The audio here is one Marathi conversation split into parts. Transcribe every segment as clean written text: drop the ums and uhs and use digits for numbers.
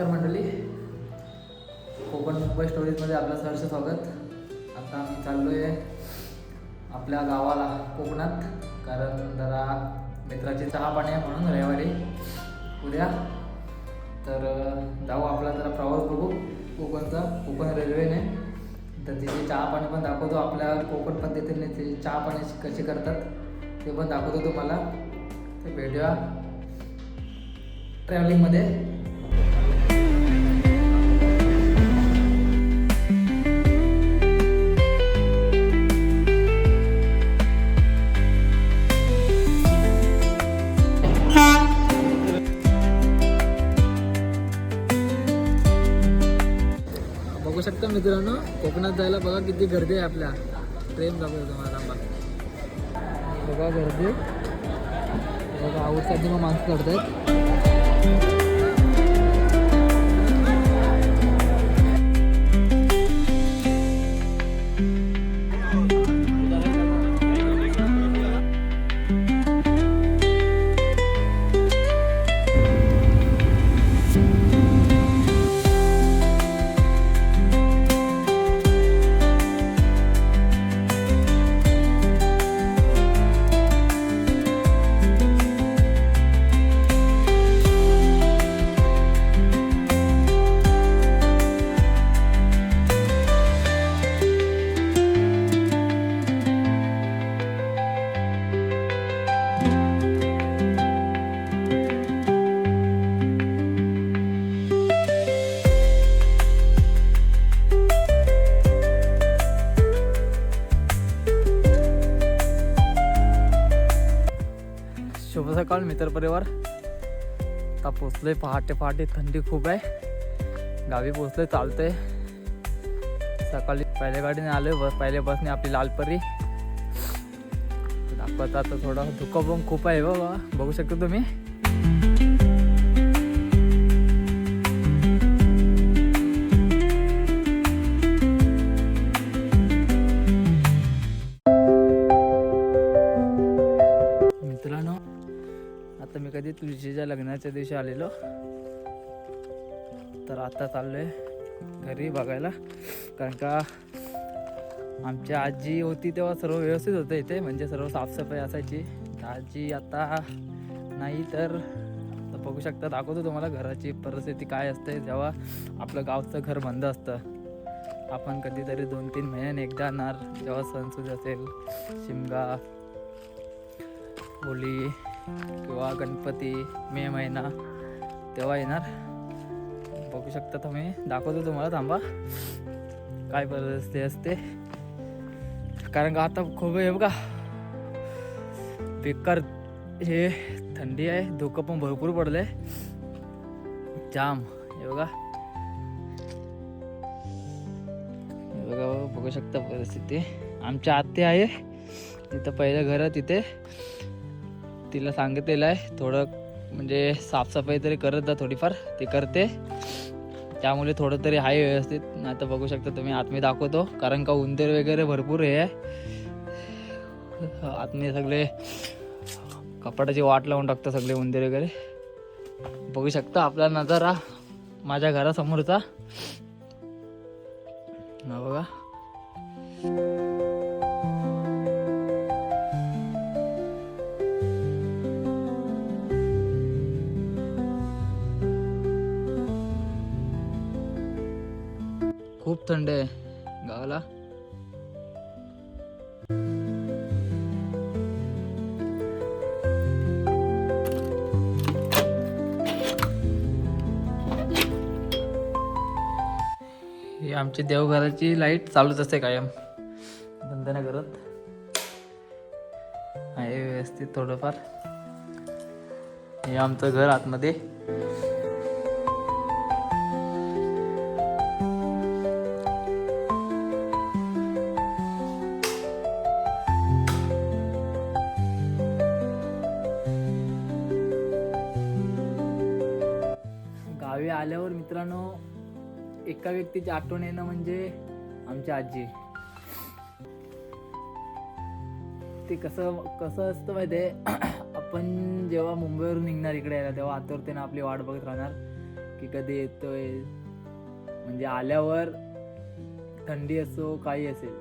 नमस्कार मंडळी, कोकण मुंबई स्टोरीजमध्ये आपलं सहर्ष स्वागत. आता आम्ही चाललो आहे आपल्या गावाला कोकणात, कारण जरा मित्राची चहा पाणी आहे म्हणून रविवारी उद्या. तर जाऊ आपला जरा प्रवास बघू कोकणचा, कोकण रेल्वेने. तर तिथे चहा पाणी पण दाखवतो, आपल्या कोकण पद्धतीने ते चहा पाणी कसे करतात ते पण दाखवतो तुम्हाला. ते भेटूया ट्रॅव्हलिंगमध्ये. बघू शकता मित्रांनो, कोकणात जायला बघा किती गर्दी आहे. आपल्या ट्रेन दाखवतो तुम्हाला, बघा गर्दी. बघा आऊटसाठी मग माणसं करत आहेत. शुभ सकाळ मित्रपरिवार. आता पोचलोय पहाटे, थंडी खूप आहे. गावी पोचलोय, चालतंय. सकाळी पहिल्या गाडीने आलोय, पहिल्या बसने आपली लालपरी दाखवत. आता थोडं धुकं पण खूप आहे बाबा, बघू शकता तुम्ही. मित्रांनो, आता मी कधी तुळशीच्या लग्नाच्या दिवशी आलेलो, तर आता चाललोय घरी बघायला. कारण का आमची आजी होती तेव्हा सर्व व्यवस्थित होतं इथे, म्हणजे सर्व साफसफाई असायची. आजी आता नाही, तर बघू शकता. दाखवतो तुम्हाला घराची परिस्थिती काय असते जेव्हा आपलं गावचं घर बंद असतं. आपण कधीतरी 2-3 महिन्याने एकदा येणार, जेव्हा सणसूद असेल, शिमगा, होळी किंवा गणपती, मे महिना, तेव्हा येणार. बघू शकता तुम्ही, दाखवतो तुम्हाला. थांबा, काय परिस्थिती असते. कारण का आता खूप आहे बघा, बेकार हे थंडी आहे, धुकं पण भरपूर पडलंय जाम. हे बघा, बघू शकता परिस्थिती. आमच्या आत्या आहे तिथं, पहिलं घर आहे तिथे. तिला सांगितलेलं आहे थोडं, म्हणजे साफसफाई तरी करत जा थोडीफार, ती करते. त्यामुळे थोडं तरी आहे व्यवस्थित. नाही तर बघू शकता तुम्ही, आतमध्ये दाखवतो. कारण का उंदीर वगैरे भरपूर हे आहे आतमध्ये, सगळे कपाटाची वाट लावून टाकतं सगळे उंदीर वगैरे. बघू शकता आपला नजारा माझ्या घरासमोरचा. बघा, खूप थंड आहे गावाला. ही आमची देवघराची लाईट चालूच असते कायम, बंद नाही करत. आहे व्यवस्थित थोडंफार. हे आमचं घर आतमध्ये. गावी आल्यावर मित्रांनो, एका व्यक्तीची आठवण येणं म्हणजे आमची आजी. ते कसं असतं माहिती आहे, आपण जेव्हा मुंबईवरून निघणार इकडे यायला, तेव्हा आतुरतेनं आपली वाट बघत राहणार की कधी येतोय. म्हणजे आल्यावर थंडी असो काही असेल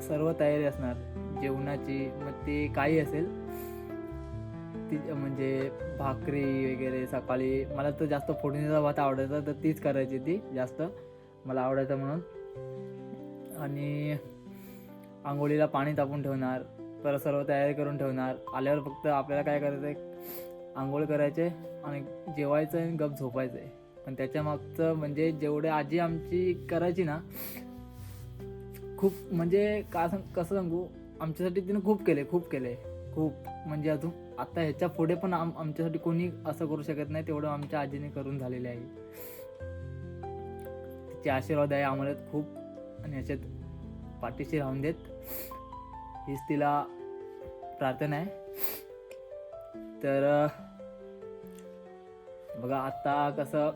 सर्व तयारी असणार जेवणाची. मग ते काही असेल ती म्हणजे भाकरी वगैरे सकाळी. मला तर जास्त फोडणीचा भात आवडायचा तर तीच करायची ती जास्त मला आवडायचं म्हणून. आणि आंघोळीला पाणी तापून ठेवणार, परत सर्व तयारी करून ठेवणार. आल्यावर फक्त आपल्याला काय करायचं आहे, आंघोळ करायचे आणि जेवायचं आणि गप झोपायचं आहे. पण त्याच्या मागचं म्हणजे जेवढे आजी आमची करायची ना, खूप म्हणजे कसं सांगू, आमच्यासाठी तिने खूप केले खूप. म्हणजे अजून आता ह्याच्या पुढे पण आमच्यासाठी कोणी असं करू शकत नाही तेवढं आमच्या आजीने करून झालेले आहे. तिचे आशीर्वाद आहे आम्हाला खूप आणि ह्याच्यात पाठीशी राहून देत हीच तिला प्रार्थना आहे. तर बघा आता कसं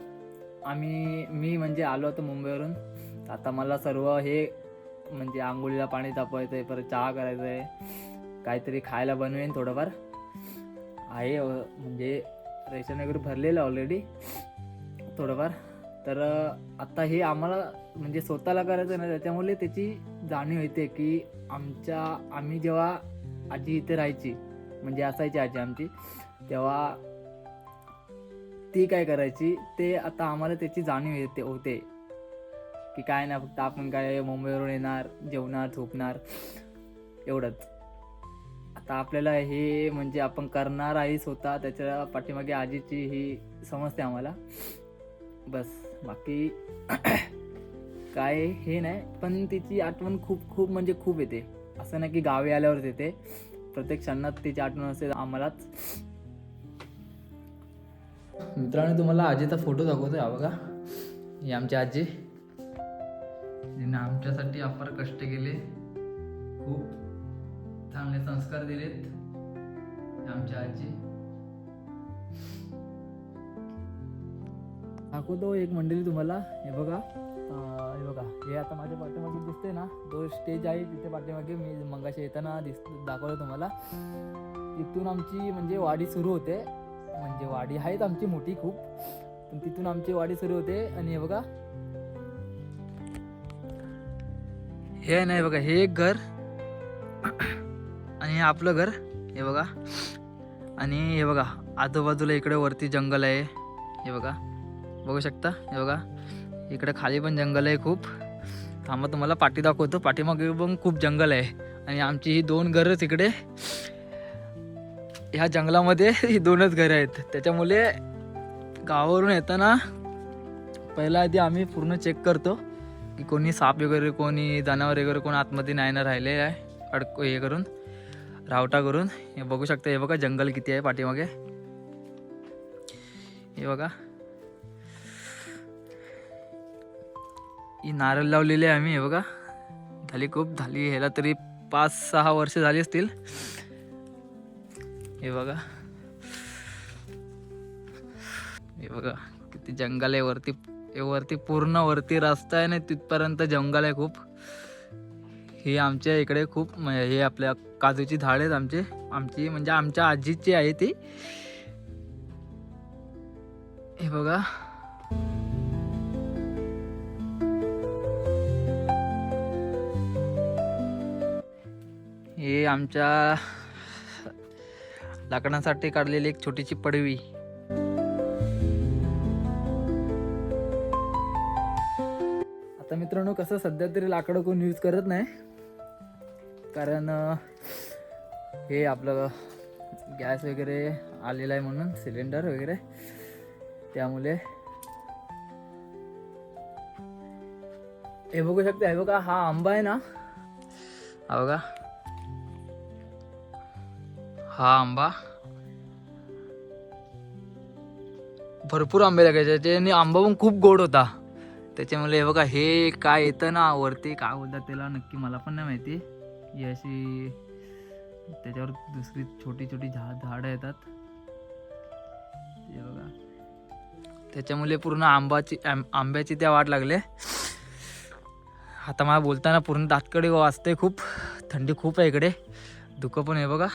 मी म्हणजे आलो होतो मुंबईवरून. आता मला सर्व हे म्हणजे आंघोळीला पाणी तापवायचं आहे, परत चहा करायचं आहे, काहीतरी खायला बनवेन थोडंफार आहे. म्हणजे रेशन वगैरे भरलेलं ऑलरेडी थोडंफार. तर आता हे आम्हाला म्हणजे स्वतःला करायचं नाही, त्याच्यामुळे त्याची जाणीव येते की आम्ही जेव्हा आजी इथे राहायची म्हणजे असायची आजी आमची, तेव्हा ती काय करायची ते आता आम्हाला त्याची जाणीव होते की काय नाही, फक्त आपण काय मुंबईवरून येणार, जेवणार, झोपणार एवढंच. आता आपल्याला हे म्हणजे आपण करणार आहे स्वतः, त्याच्या पाठीमागे आजीची ही समजते आम्हाला बस. बाकी काय हे नाही, पण तिची आठवण खूप म्हणजे खूप येते. असं नाही की गावी आल्यावरच येते, प्रत्येक क्षणात तिची आठवण असते आम्हालाच. मित्रांनो तुम्हाला आजीचा फोटो दाखवतोय हा बघा. ही आमची आजी, जिने आमच्यासाठी अपार कष्ट केले, खूप चांगले संस्कार दिलेत. आमची आजी दाखवतो एक मंडळी तुम्हाला. हे बघा हे आता माझ्या पाठीमागे दिसते ना, तो स्टेज आहे तिथे पाठीमागे. मी मगाशी येताना दाखवलं तुम्हाला. तिथून आमची म्हणजे वाडी सुरू होते. म्हणजे वाडी आहेत आमची मोठी खूप, पण तिथून आमची वाडी सुरू होते. आणि हे बघा हे नाही बघा, हे एक घर आणि हे आपलं घर. हे बघा, आणि हे बघा आजूबाजूला इकडे वरती जंगल आहे. हे बघा बघू शकता. हे बघा इकडे खाली पण जंगल आहे खूप. थांबा तुम्हाला पाठी दाखवतो, पाठीमागे पण खूप जंगल आहे. आणि आमची ही 2 घरच इकडे ह्या जंगलामध्ये ही 2च घरं आहेत. त्याच्यामुळे गावावरून येताना पहिला आधी आम्ही पूर्ण चेक करतो की कोणी साप वगैरे, कोणी जनावर वगैरे कोण आतमध्ये नाही ना राहिले आहे हे करून, रावटा करून. हे बघू शकता. हे बघा जंगल किती आहे पाठीमागे. हे बघा ही नारळ लावलेली आहे आम्ही. हे बघा खूप झाली ह्याला तरी 5-6 वर्ष झाली असतील. हे बघा किती जंगल आहे वरती पूर्ण वरती रस्ता आहे ना, तिथपर्यंत जंगल आहे खूप. हे आमच्या इकडे खूप हे आपल्या काजूची झाड आहेत आमची म्हणजे आमच्या आजीची आहे ती. हे बघा हे आमच्या लाकडांसाठी काढलेली एक छोटीशी पडवी. आता मित्रांनो कसं सध्या तरी लाकडं कोण यूज करत नाही, कारण हे आपलं गॅस वगैरे आलेला आहे म्हणून, सिलेंडर वगैरे, त्यामुळे. हे बघू शकता. हे बघा हा आंबा आहे ना, हा बघा हा आंबा भरपूर आंबे लागायचे आणि आंबा पण खूप गोड होता. त्याच्यामुळे हे बघा हे काय येतं ना वरती, काय बोलतात त्याला नक्की मला पण नाही माहिती. ही अशी त्याच्यावर दुसरी छोटी झाडं येतात. हे बघा त्याच्यामुळे पूर्ण आंब्याची त्या वाट लागले. आता मला बोलताना पूर्ण दातकडे वाजते खूप. थंडी खूप आहे इकडे, धुकं पण आहे बघा.